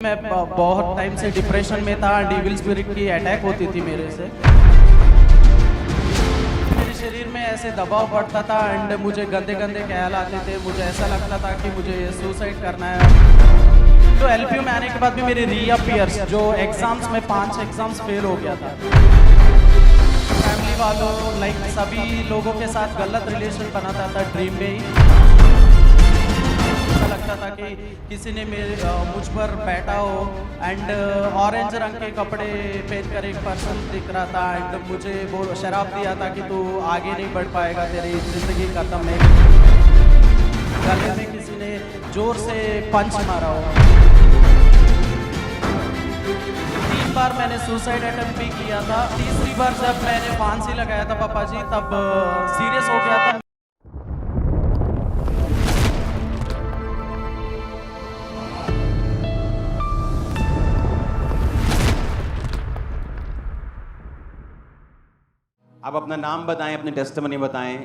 मैं बहुत टाइम से डिप्रेशन में था। डेविल स्पिरिट की अटैक होती थी मेरे से। मेरे शरीर में ऐसे दबाव पड़ता था एंड मुझे गंदे गंदे ख्याल आते थे। मुझे ऐसा लगता था कि मुझे सुसाइड करना है। तो एलपीयू में आने के बाद भी मेरे रीअपियर्स जो एग्जाम्स में 5 एग्जाम्स फेल हो गया था। फैमिली वालों लाइक सभी लोगों के साथ गलत रिलेशन बनाता था ड्रीम में ही। ऐसा लगता था कि किसी ने मुझ पर बैठा हो एंड ऑरेंज रंग के कपड़े पहन कर एक पर्सन दिख रहा था एंड मुझे वो शराब दिया था कि तू आगे नहीं बढ़ पाएगा, तेरी जिंदगी खत्म है। गले में किसी ने जोर से पंच मारा हो। 3 बार मैंने सुसाइड अटेम्प्ट भी किया था। तीसरी बार जब मैंने फांसी लगाया था पापा जी, तब सीरियस हो गया था। आप अपना नाम बताएं, अपनी टेस्टिमनी बताएं।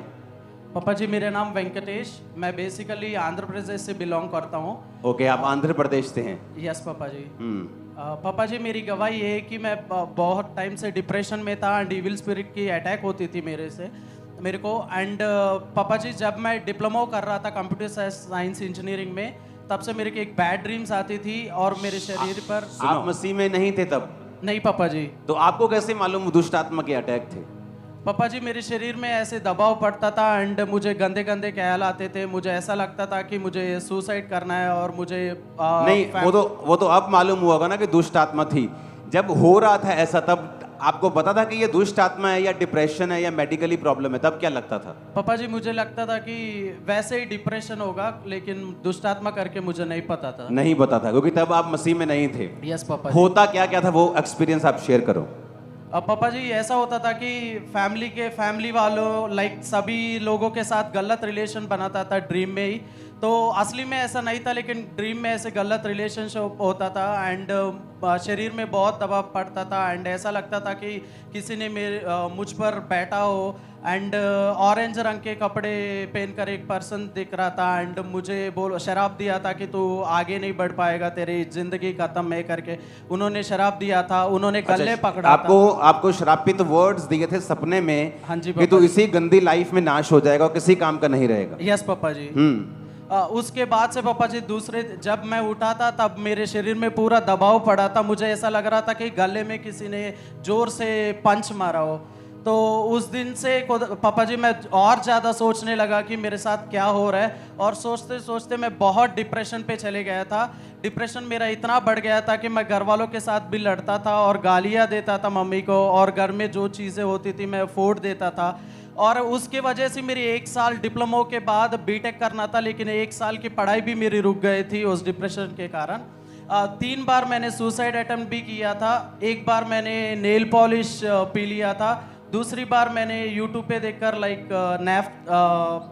पापा जी मेरा नाम वेंकटेश, मैं बेसिकली आंध्र प्रदेश से बिलोंग करता हूँ। ओके, आप आंध्र प्रदेश से हैं। यस पापा जी। पापा जी मेरी गवाही ये है कि मैं बहुत टाइम से डिप्रेशन में था। डेविल स्पिरिट की अटैक होती थी मेरे को एंड पापा जी जब मैं डिप्लोमा कर रहा था कंप्यूटर साइंस इंजीनियरिंग में, तब से मेरे को एक बैड ड्रीम्स आती थी और मेरे शरीर पर आप मसीह में नहीं थे तब? नहीं पापा जी। तो आपको कैसे मालूम दुष्ट आत्मा के अटैक थे? पापा जी मेरे शरीर में ऐसे दबाव पड़ता था एंड मुझे गंदे गंदे ख्याल आते थे। मुझे ऐसा लगता था कि मुझे सुसाइड करना है और मुझे नहीं, वो तो अब मालूम हुआ होगा ना कि दुष्ट आत्मा थी। जब हो रहा था ऐसा तब आपको पता था कि ये दुष्ट आत्मा है या डिप्रेशन है या मेडिकली प्रॉब्लम है? तब क्या लगता था? पापा जी मुझे लगता था कि वैसे ही डिप्रेशन होगा, लेकिन दुष्ट आत्मा करके मुझे नहीं पता था। नहीं पता था क्योंकि तब आप मसीह में नहीं थे। यस पापा जी। होता क्या क्या था वो एक्सपीरियंस आप शेयर करो। अब पापा जी ऐसा होता था कि फैमिली वालों लाइक सभी लोगों के साथ गलत रिलेशन बनाता था ड्रीम में ही। तो असली में ऐसा नहीं था, लेकिन ड्रीम में ऐसे गलत रिलेशनशिप होता था एंड शरीर में बहुत दबाव पड़ता था एंड ऐसा लगता था कि किसी ने मुझ पर बैठा हो एंड ऑरेंज रंग के कपड़े पहनकर एक पर्सन दिख रहा था एंड मुझे शराब दिया था कि तू आगे नहीं बढ़ पाएगा, तेरी जिंदगी खत्म है करके उन्होंने शराब दिया था। उन्होंने गले पकड़ा आपको श्रापित वर्ड्स दिए थे सपने में। हाँ जी कि तू इसी गंदी लाइफ में नाश हो जाएगा और किसी काम का नहीं रहेगा। यस पापा जी। उसके बाद से पापा जी जब मैं उठा था तब मेरे शरीर में पूरा दबाव पड़ा था। मुझे ऐसा लग रहा था कि गले में किसी ने जोर से पंच मारा हो। तो उस दिन से पापा जी मैं और ज़्यादा सोचने लगा कि मेरे साथ क्या हो रहा है, और सोचते सोचते मैं बहुत डिप्रेशन पे चले गया था। डिप्रेशन मेरा इतना बढ़ गया था कि मैं घर वालों के साथ भी लड़ता था और गालियाँ देता था मम्मी को, और घर में जो चीज़ें होती थी मैं फोड़ देता था। और उसके वजह से मेरी 1 साल डिप्लोमा के बाद बीटेक करना था, लेकिन 1 साल की पढ़ाई भी मेरी रुक गई थी उस डिप्रेशन के कारण। 3 बार मैंने सुसाइड अटेम्प्ट भी किया था। 1 बार मैंने नेल पॉलिश पी लिया था। दूसरी बार मैंने यूट्यूब पे देखकर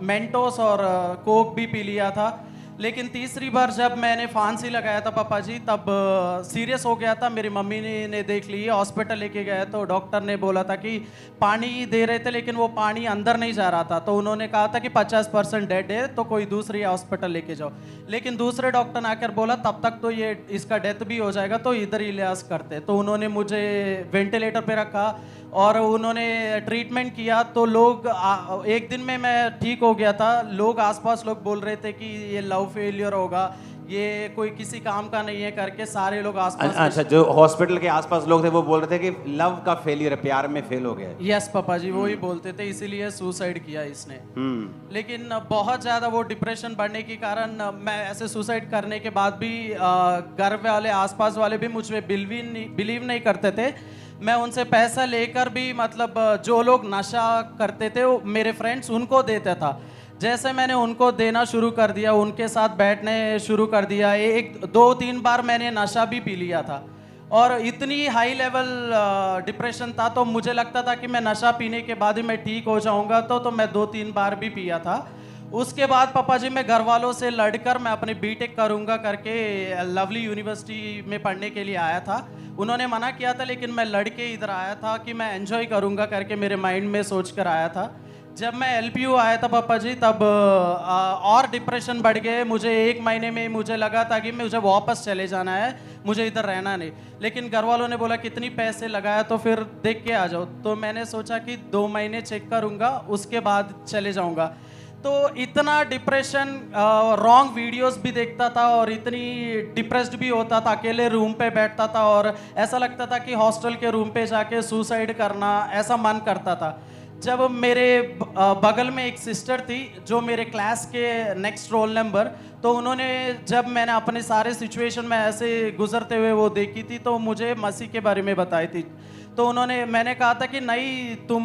मेंटोस और कोक भी पी लिया था। लेकिन तीसरी बार जब मैंने फांसी लगाया था पापा जी, तब सीरियस हो गया था। मेरी मम्मी ने देख ली, हॉस्पिटल लेके गए तो डॉक्टर ने बोला था कि पानी दे रहे थे लेकिन वो पानी अंदर नहीं जा रहा था। तो उन्होंने कहा था कि 50% डेड है, तो कोई दूसरी हॉस्पिटल लेके जाओ। लेकिन दूसरे डॉक्टर ने आकर बोला तब तक तो ये इसका डेथ भी हो जाएगा, तो इधर ही इलाज करते। तो उन्होंने मुझे वेंटिलेटर पे रखा और उन्होंने ट्रीटमेंट किया। तो लोग एक दिन में मैं ठीक हो गया था। लोग आसपास लोग बोल रहे थे कि ये लव फेलियर होगा, ये कोई किसी काम का नहीं है करके सारे लोग आसपास। अच्छा, जो हॉस्पिटल के आसपास लोग थे वो बोल रहे थे कि लव का फेलियर है, प्यार में फेल हो गया। यस पापा जी वो ही बोलते थे, इसीलिए सुसाइड किया इसने। लेकिन बहुत ज़्यादा वो डिप्रेशन बढ़ने के कारण मैं ऐसे सुसाइड करने के बाद भी घर वाले आसपास वाले भी मुझ पर बिलीव नहीं करते थे। मैं उनसे पैसा लेकर भी मतलब जो लोग नशा करते थे वो मेरे फ्रेंड्स उनको देता था। जैसे मैंने उनको देना शुरू कर दिया, उनके साथ बैठने शुरू कर दिया, 1-2-3 बार मैंने नशा भी पी लिया था। और इतनी हाई लेवल डिप्रेशन था, तो मुझे लगता था कि मैं नशा पीने के बाद ही मैं ठीक हो जाऊंगा। तो मैं 2-3 बार भी पिया था। उसके बाद पापा जी मैं घर वालों से लड़कर मैं अपनी बीटेक करूंगा करके लवली यूनिवर्सिटी में पढ़ने के लिए आया था। उन्होंने मना किया था, लेकिन मैं लड़के इधर आया था कि मैं एंजॉय करूंगा करके मेरे माइंड में सोच कर आया था। जब मैं एलपीयू आया था पापा जी, तब और डिप्रेशन बढ़ गए मुझे। 1 महीने में मुझे लगा था कि मुझे वापस चले जाना है, मुझे इधर रहना नहीं। लेकिन घर वालों ने बोला कितनी पैसे लगाया तो फिर देख के आ जाओ। तो मैंने सोचा कि 2 महीने चेक करूँगा, उसके बाद चले जाऊँगा। तो इतना डिप्रेशन, रॉन्ग वीडियोस भी देखता था और इतनी डिप्रेस्ड भी होता था, अकेले रूम पे बैठता था और ऐसा लगता था कि हॉस्टल के रूम पे जाके सुसाइड करना, ऐसा मन करता था। जब मेरे बगल में एक सिस्टर थी जो मेरे क्लास के नेक्स्ट रोल नंबर, तो उन्होंने, जब मैंने अपने सारे सिचुएशन में ऐसे गुजरते हुए वो देखी थी, तो मुझे मसीह के बारे में बताई थी। तो उन्होंने, मैंने कहा था कि नहीं तुम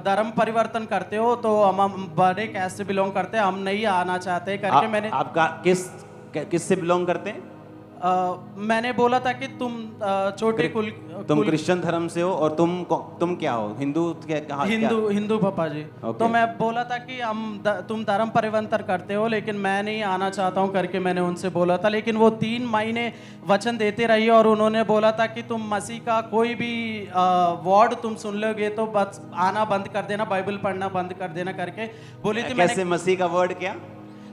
धर्म परिवर्तन करते हो, तो हम बड़े कैस्ट से बिलोंग करते हैं, हम नहीं आना चाहते करके मैंने। आपका किस से बिलोंग करते हैं? मैंने बोला था कि तुम छोटे कुल, तुम क्रिश्चियन धर्म से हो और तुम क्या हो? हिंदू? हिंदू पापा जी। तो मैं बोला था कि तुम धर्म परिवर्तन करते हो, लेकिन मैं नहीं आना चाहता हूँ करके मैंने उनसे बोला था। लेकिन वो 3 महीने वचन देते रही और उन्होंने बोला था कि तुम मसीह का कोई भी वर्ड तुम सुन लोगे तो बस आना बंद कर देना, बाइबल पढ़ना बंद कर देना करके बोली थी। कैसे मसीह का वर्ड क्या?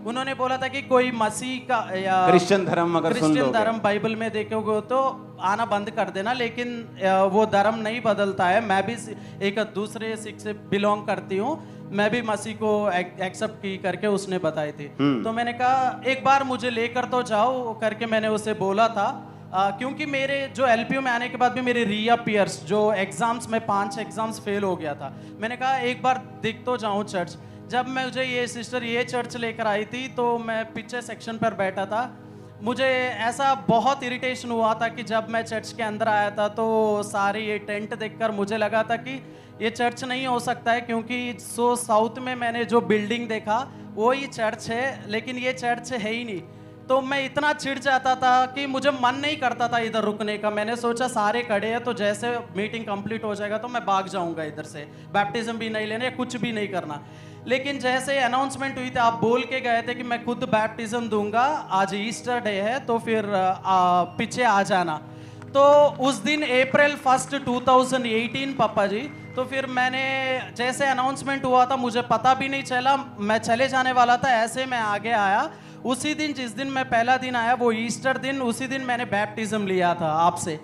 उन्होंने बोला था कि कोई मसीह का या क्रिश्चियन धर्म अगर सुन लोगे, क्रिश्चियन धर्म बाइबल में देखोगे तो आना बंद कर देना, लेकिन वो धर्म नहीं बदलता है। मैं भी एक दूसरे सिख से बिलोंग करती हूँ, मैं भी मसीह को एक्सेप्ट की करके उसने बताई थी। तो मैंने कहा एक बार मुझे लेकर तो जाओ करके मैंने उसे बोला था। क्योंकि मेरे जो एलपीयू में आने के बाद भी मेरे रीअपियर्स जो एग्जाम्स में 5 एग्जाम्स फेल हो गया था। मैंने कहा एक बार दिख तो जाऊँ चर्च। जब मुझे ये सिस्टर ये चर्च लेकर आई थी तो मैं पीछे सेक्शन पर बैठा था। मुझे ऐसा बहुत इरिटेशन हुआ था कि जब मैं चर्च के अंदर आया था तो सारे ये टेंट देखकर मुझे लगा था कि ये चर्च नहीं हो सकता है, क्योंकि साउथ में मैंने जो बिल्डिंग देखा वो ही चर्च है, लेकिन ये चर्च है ही नहीं। तो मैं इतना चिढ़ जाता था कि मुझे मन नहीं करता था इधर रुकने का। मैंने सोचा सारे खड़े हैं तो जैसे मीटिंग कंप्लीट हो जाएगा तो मैं भाग जाऊंगा इधर से, बैप्टिज्म भी नहीं लेना, कुछ भी नहीं करना। लेकिन जैसे अनाउंसमेंट हुई थी, आप बोल के गए थे कि मैं खुद बैप्टिज्म दूंगा, आज ईस्टर डे है तो फिर पीछे आ जाना। तो उस दिन अप्रैल 1 2018 पापा जी, तो फिर मैंने जैसे अनाउंसमेंट हुआ था मुझे पता भी नहीं चला, मैं चले जाने वाला था, ऐसे मैं आगे आया। उसी दिन जिस दिन मैं पहला दिन आया वो ईस्टर दिन, उसी दिन मैंने बैप्टिज्म लिया था आपसे।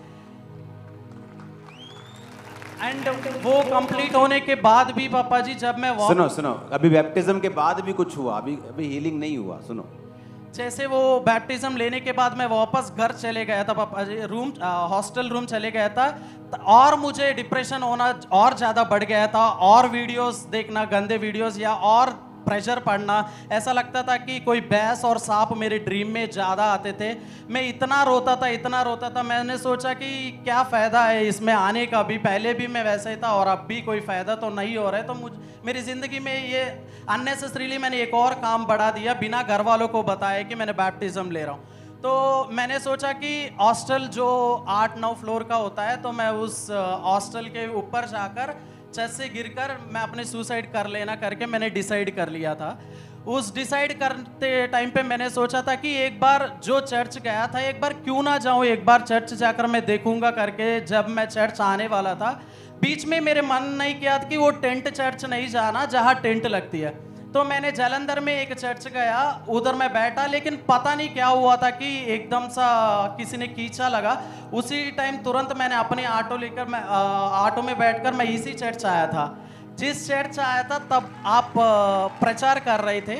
एंड वो कंप्लीट होने के बाद भी पापा जी जब मैं सुनो अभी बैप्टिज्म के बाद भी कुछ हुआ? अभी हीलिंग नहीं हुआ। सुनो, जैसे वो बैप्टिज्म लेने के बाद मैं वापस घर चले गया था पापा जी, हॉस्टल रूम चले गया था, और मुझे डिप्रेशन होना और ज़्यादा बढ़ गया था, और वीडियोस देखना, गंदे वीडियोस या और प्रेशर पड़ना। ऐसा लगता था कि कोई भैंस और सांप मेरे ड्रीम में ज़्यादा आते थे। मैं इतना रोता था। मैंने सोचा कि क्या फ़ायदा है इसमें आने का, भी पहले भी मैं वैसे ही था और अब भी कोई फ़ायदा तो नहीं हो रहा है। तो मेरी ज़िंदगी में ये अननेसेसरीली मैंने एक और काम बढ़ा दिया बिना घर वालों को बताए कि मैंने बैप्टिज्म ले रहा हूँ। तो मैंने सोचा कि हॉस्टल जो 8-9 फ्लोर का होता है, तो मैं उस हॉस्टल के ऊपर जाकर छत से गिरकर मैं अपने सुसाइड कर लेना करके मैंने डिसाइड कर लिया था। उस डिसाइड करते टाइम पे मैंने सोचा था कि एक बार जो चर्च गया था, एक बार क्यों ना जाऊं, एक बार चर्च जाकर मैं देखूंगा करके। जब मैं चर्च आने वाला था, बीच में मेरे मन नहीं किया कि वो टेंट चर्च नहीं जाना जहां टेंट लगती है। तो मैंने जालंधर में एक चर्च गया, उधर मैं बैठा, लेकिन पता नहीं क्या हुआ था कि एकदम सा किसी ने खींचा लगा। उसी टाइम तुरंत मैंने अपनी ऑटो लेकर मैं ऑटो में बैठकर मैं इसी चर्च आया था। जिस चर्च आया था तब आप प्रचार कर रहे थे।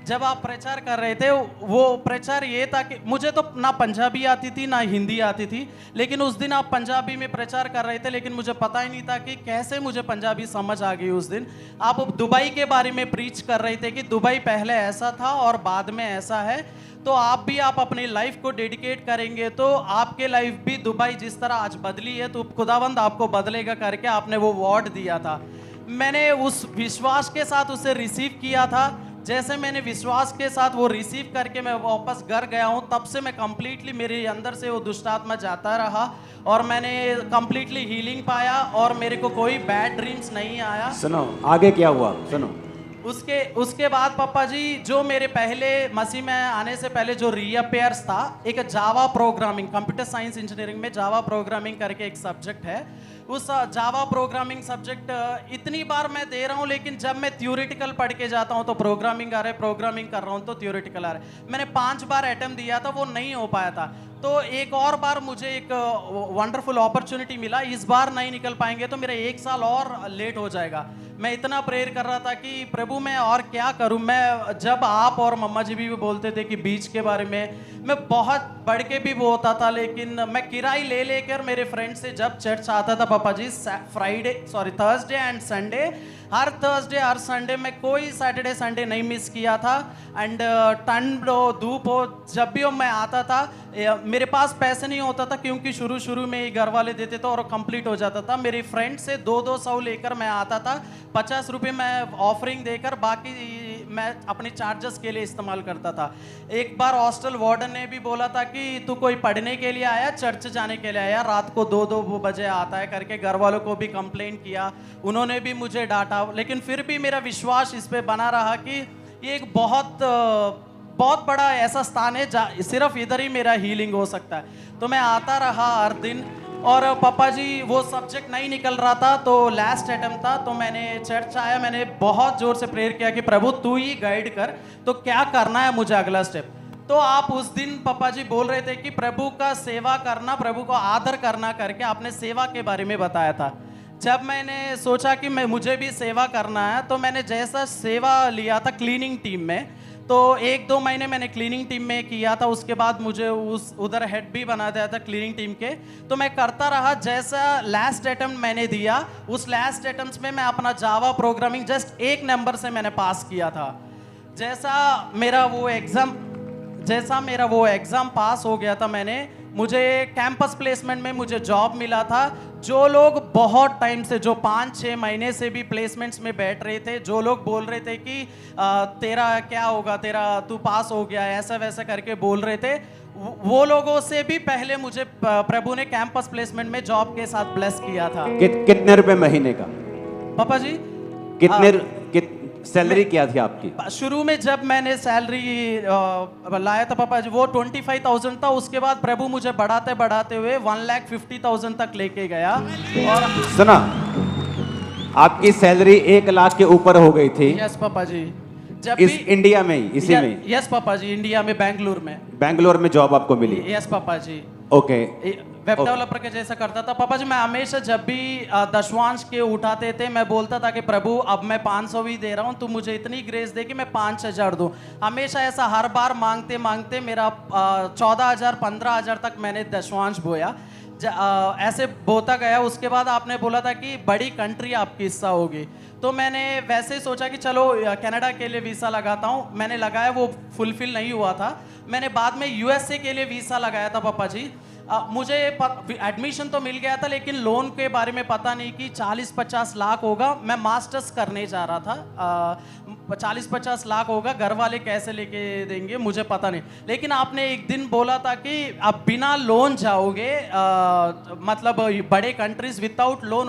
जब आप प्रचार कर रहे थे वो प्रचार ये था कि मुझे तो ना पंजाबी आती थी ना हिंदी आती थी, लेकिन उस दिन आप पंजाबी में प्रचार कर रहे थे, लेकिन मुझे पता ही नहीं था कि कैसे मुझे पंजाबी समझ आ गई। उस दिन आप दुबई के बारे में प्रीच कर रहे थे कि दुबई पहले ऐसा था और बाद में ऐसा है, तो आप अपनी लाइफ को डेडिकेट करेंगे तो आपके लाइफ भी दुबई जिस तरह आज बदली है तो खुदावंद आपको बदलेगा करके आपने वो वर्ड दिया था। मैंने उस विश्वास के साथ उसे रिसीव किया था। जैसे मैंने विश्वास के साथ वो रिसीव करके मैं वापस घर गया हूँ, तब से मैं कंप्लीटली मेरे अंदर से वो दुष्ट आत्मा जाता रहा और मैंने कंप्लीटली हीलिंग पाया और मेरे को कोई बैड ड्रीम्स नहीं आया। सुनो आगे क्या हुआ, सुनो। उसके उसके बाद पापा जी जो मेरे पहले मसीह में आने से पहले जो रीअपेयर्स था, एक Java programming, computer science engineering में जावा प्रोग्रामिंग करके एक सब्जेक्ट है। उस जावा प्रोग्रामिंग सब्जेक्ट इतनी बार मैं दे रहा हूँ, लेकिन जब मैं थ्योरेटिकल पढ़ के जाता हूँ तो प्रोग्रामिंग आ रहा है, प्रोग्रामिंग कर रहा हूँ तो थ्योरेटिकल आ रहा है। मैंने 5 बार अटेम्प्ट दिया था, वो नहीं हो पाया था। तो एक और बार मुझे एक वंडरफुल अपॉर्चुनिटी मिला, इस बार नहीं निकल पाएंगे तो मेरा 1 साल और लेट हो जाएगा। मैं इतना प्रेयर कर रहा था कि प्रभु मैं और क्या करूं। मैं जब आप और मम्मा जी भी बोलते थे कि बीच के बारे में, मैं बहुत बढ़ के भी बोलता था, लेकिन मैं किराई ले लेकर मेरे फ्रेंड से जब चर्च आता था पापा जी, थर्सडे एंड संडे, हर थर्सडे हर संडे में कोई सैटरडे संडे नहीं मिस किया था। एंड ठंड हो धूप हो, जब भी मैं आता था, मेरे पास पैसे नहीं होता था क्योंकि शुरू शुरू में ही घर वाले देते थे और कंप्लीट हो जाता था। मेरे फ्रेंड से 200 लेकर मैं आता था, 50 रुपये मैं ऑफरिंग देकर बाकी मैं अपने चार्जेस के लिए इस्तेमाल करता था। एक बार हॉस्टल वार्डन ने भी बोला था कि तू कोई पढ़ने के लिए आया, चर्च जाने के लिए आया, रात को 2-2 बजे आता है करके घर वालों को भी कंप्लेन किया, उन्होंने भी मुझे डांटा। लेकिन फिर भी मेरा विश्वास इस पे बना रहा कि ये एक बहुत बड़ा ऐसा स्थान है जहाँ सिर्फ इधर ही मेरा हीलिंग हो सकता है। तो मैं आता रहा हर दिन, और पापा जी वो सब्जेक्ट नहीं निकल रहा था, तो लास्ट अटेम्प्ट था, तो मैंने चर्च आया, मैंने बहुत जोर से प्रेयर किया कि प्रभु तू ही गाइड कर, तो क्या करना है मुझे अगला स्टेप। तो आप उस दिन पापा जी बोल रहे थे कि प्रभु का सेवा करना, प्रभु को आदर करना करके आपने सेवा के बारे में बताया था। जब मैंने सोचा कि मुझे भी सेवा करना है, तो मैंने जैसा सेवा लिया था क्लीनिंग टीम में, तो 1-2 महीने मैंने क्लीनिंग टीम में किया था। उसके बाद मुझे उधर हेड भी बना दिया था क्लीनिंग टीम के। तो मैं करता रहा, जैसा लास्ट अटेम्प्ट मैंने दिया, उस लास्ट अटेम्प्ट में मैं अपना जावा प्रोग्रामिंग जस्ट 1 नंबर से मैंने पास किया था। जैसा मेरा वो एग्ज़ाम पास हो गया था, मुझे कैंपस प्लेसमेंट में मुझे जॉब मिला था। जो लोग बहुत टाइम से, जो 5-6 महीने से भी प्लेसमेंट्स में बैठ रहे थे, जो लोग बोल रहे थे कि तेरा क्या होगा, तू पास हो गया, ऐसा वैसा करके बोल रहे थे, वो लोगों से भी पहले मुझे प्रभु ने कैंपस प्लेसमेंट में जॉब के साथ ब्लेस किया था। कितने रुपए महीने का पापा जी? सैलरी क्या थी आपकी? शुरू में जब मैंने सैलरी लाया था पापा जी, वो 25,000 था। उसके बाद प्रभु मुझे बढ़ाते बढ़ाते हुए 1,50,000 तक लेके गया। और सुना, आपकी सैलरी 1 लाख के ऊपर हो गई थी। यस पापा जी। जब इस इंडिया में ही, इसी में? यस पापा जी, इंडिया में, बैंगलोर में जॉब आपको मिली? यस पापा जी। ओके। वेब डेवलपर के जैसा करता था पापा जी। मैं हमेशा जब भी दशवांश के उठाते थे, मैं बोलता था कि प्रभु अब मैं 500 ही दे रहा हूँ, तो मुझे इतनी ग्रेस दे कि मैं 5,000 दूँ। हमेशा ऐसा हर बार मांगते मांगते मेरा 14,000 15,000 तक मैंने दशवांश बोया, ऐसे बोता गया। उसके बाद आपने बोला था कि बड़ी कंट्री आपकी हिस्सा होगी, तो मैंने वैसे ही सोचा कि चलो कनाडा के लिए वीज़ा लगाता हूँ। मैंने लगाया, वो फुलफिल नहीं हुआ था। मैंने बाद में यूएसए के लिए वीज़ा लगाया था पापा जी। मुझे एडमिशन तो मिल गया था, लेकिन लोन के बारे में पता नहीं कि 40-50 लाख होगा। मैं मास्टर्स करने जा रहा था, 40-50 लाख होगा, घर वाले कैसे लेके देंगे मुझे पता नहीं। लेकिन आपने एक दिन बोला था कि अब बिना लोन जाओगे, मतलब बड़े कंट्रीज विदाउट लोन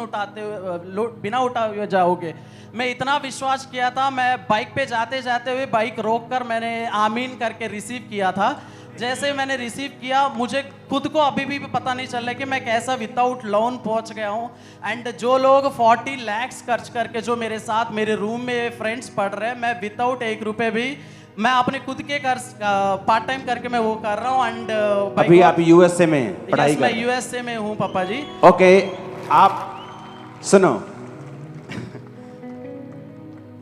बिना उठाए हुए जाओगे। मैं इतना विश्वास किया था, मैं बाइक पे जाते जाते हुए बाइक रोक कर मैंने आमीन करके रिसीव किया था। जैसे मैंने रिसीव किया, मुझे खुद को अभी भी पता नहीं चल रहा कि मैं कैसा विदाउट लोन पहुंच गया हूं। एंड जो लोग 40 लाख खर्च करके जो मेरे साथ मेरे रूम में फ्रेंड्स पढ़ रहे हैं, मैं विदाउट 1 रुपए भी मैं अपने खुद के पार्ट टाइम करके मैं वो कर रहा हूँ। एंड अभी आप यूएसए में पढ़ाई कर? मैं यूएसए में हूँ पापा जी। ओके, आप सुनो,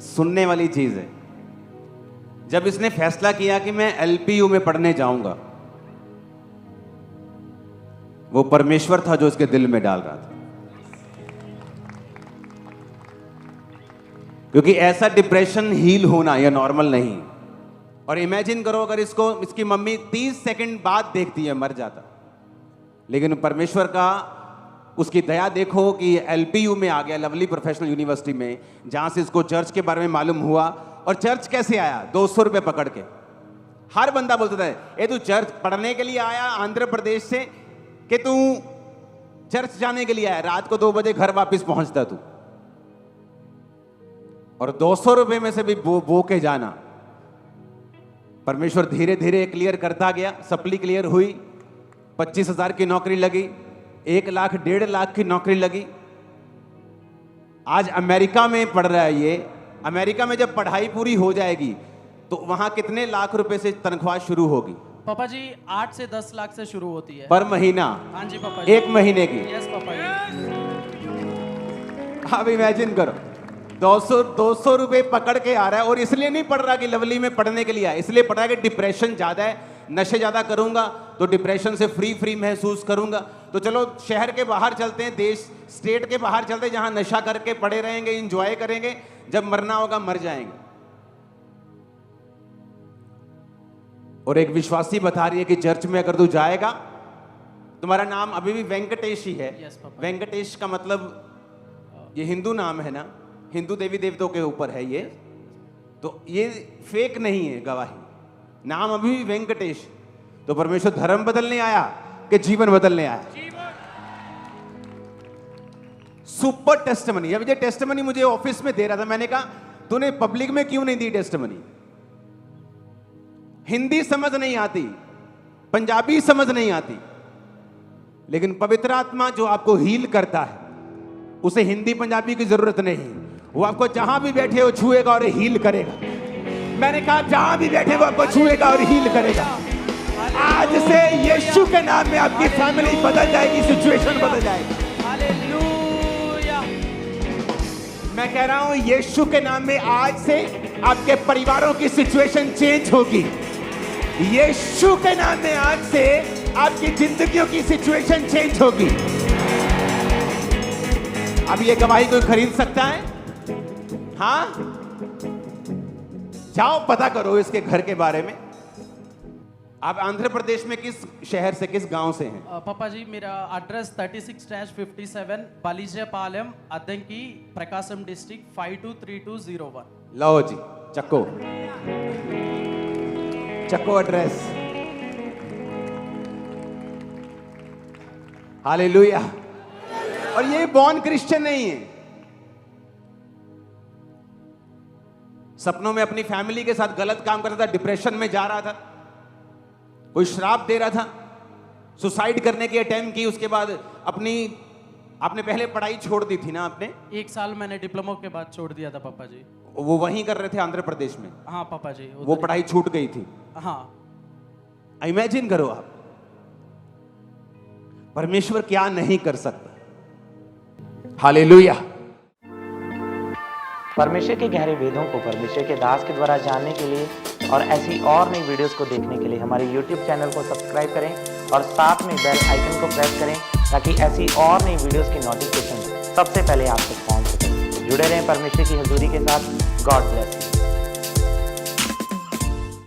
सुनने वाली चीज है। जब इसने फैसला किया कि मैं एलपीयू में पढ़ने जाऊंगा, वो परमेश्वर था जो इसके दिल में डाल रहा था। क्योंकि ऐसा डिप्रेशन हील होना यह नॉर्मल नहीं। और इमेजिन करो अगर इसकी मम्मी 30 सेकंड बाद देखती है, मर जाता। लेकिन परमेश्वर का, उसकी दया देखो कि एलपीयू में आ गया, लवली प्रोफेशनल यूनिवर्सिटी में, जहां से इसको चर्च के बारे में मालूम हुआ। और चर्च कैसे आया? 200 रुपए पकड़ के। हर बंदा बोलता था, ए तू चर्च पढ़ने के लिए आया आंध्र प्रदेश से, कि तू चर्च जाने के लिए आया? रात को 2 बजे घर वापस पहुंचता तू। और 200 रुपए में से भी बो के जाना। परमेश्वर धीरे धीरे क्लियर करता गया, सप्ली क्लियर हुई, 25,000 की नौकरी लगी, 1 लाख 1.5 लाख की नौकरी लगी। आज अमेरिका में पढ़ रहा है ये। अमेरिका में जब पढ़ाई पूरी हो जाएगी तो वहां कितने लाख रुपए से तनख्वाह शुरू होगी? पापा जी 8 से 10 लाख से शुरू होती है पर महीना। हाँ जी पापा जी। 1 महीने की। यस पापा जी। अब इमेजिन करो, 200 रुपए पकड़ के आ रहा है, और इसलिए नहीं पढ़ रहा कि लवली में पढ़ने के लिए आया, इसलिए पढ़ रहा है कि डिप्रेशन ज्यादा है, नशे ज्यादा करूंगा तो डिप्रेशन से फ्री महसूस करूंगा। तो चलो शहर के बाहर चलते हैं, देश स्टेट के बाहर चलते हैं, जहां नशा करके पड़े रहेंगे, एंजॉय करेंगे, जब मरना होगा मर जाएंगे। और एक विश्वासी बता रही है कि चर्च में अगर तू जाएगा, तुम्हारा नाम अभी भी वेंकटेश ही है। Yes, पापा। वेंकटेश का मतलब ये हिंदू नाम है ना, हिंदू देवी देवताओं के ऊपर है ये, तो ये फेक नहीं है गवाही, नाम अभी भी वेंकटेश। तो परमेश्वर धर्म बदलने आया कि जीवन बदलने आया? Super testimony. अब ये टेस्टिमनी मुझे ऑफिस में दे रहा था, मैंने कहा तूने पब्लिक में क्यों नहीं दी टेस्टिमनी? हिंदी समझ नहीं आती, पंजाबी समझ नहीं आती, लेकिन पवित्र आत्मा जो आपको हील करता है उसे हिंदी पंजाबी की जरूरत नहीं, वो आपको जहां भी बैठे हो छुएगा और हील करेगा। मैंने कहा जहां भी बैठे वो आपको छुएगा और हील करेगा। आज से यीशु के नाम में आपकी फैमिली बदल जाएगी, सिचुएशन बदल जाएगी। हालेलुया। मैं कह रहा हूं यीशु के नाम में आज से आपके परिवारों की सिचुएशन चेंज होगी। यीशु के नाम में आज से आपकी जिंदगियों की सिचुएशन चेंज होगी। अब ये गवाही कोई खरीद सकता है? हाँ, जाओ पता करो इसके घर के बारे में। आप आंध्र प्रदेश में किस शहर से, किस गांव से हैं? पापा जी मेरा एड्रेस 36-57 बालीजापालम, अद्दंकी, प्रकाशम डिस्ट्रिक्ट 523201। लो जी, चक्को चक्को एड्रेस। हालेलुया। और ये बॉर्न क्रिश्चियन नहीं है, सपनों में अपनी फैमिली के साथ गलत काम कर रहा था, डिप्रेशन में जा रहा था, कोई श्राप दे रहा था, सुसाइड करने की अटेम्प्ट की, उसके बाद आपने पहले पढ़ाई छोड़ दी थी ना आपने? 1 साल मैंने डिप्लोमा के बाद छोड़ दिया था पापा जी। वो वहीं कर रहे थे आंध्र प्रदेश में? हाँ पापा जी। वो पढ़ाई छूट गई थी? हाँ। इमेजिन करो आप, परमेश्वर क्या नहीं कर सकता। हालेलुया। परमेश्वर के गहरे वेदों को परमेश्वर के दास के द्वारा जानने के लिए और ऐसी और नई वीडियोस को देखने के लिए हमारे YouTube चैनल को सब्सक्राइब करें और साथ में बेल आइकन को प्रेस करें ताकि ऐसी और नई वीडियोस की नोटिफिकेशन सबसे पहले आप तक पहुंच सके। जुड़े रहें परमेश्वर की हजूरी के साथ। God bless.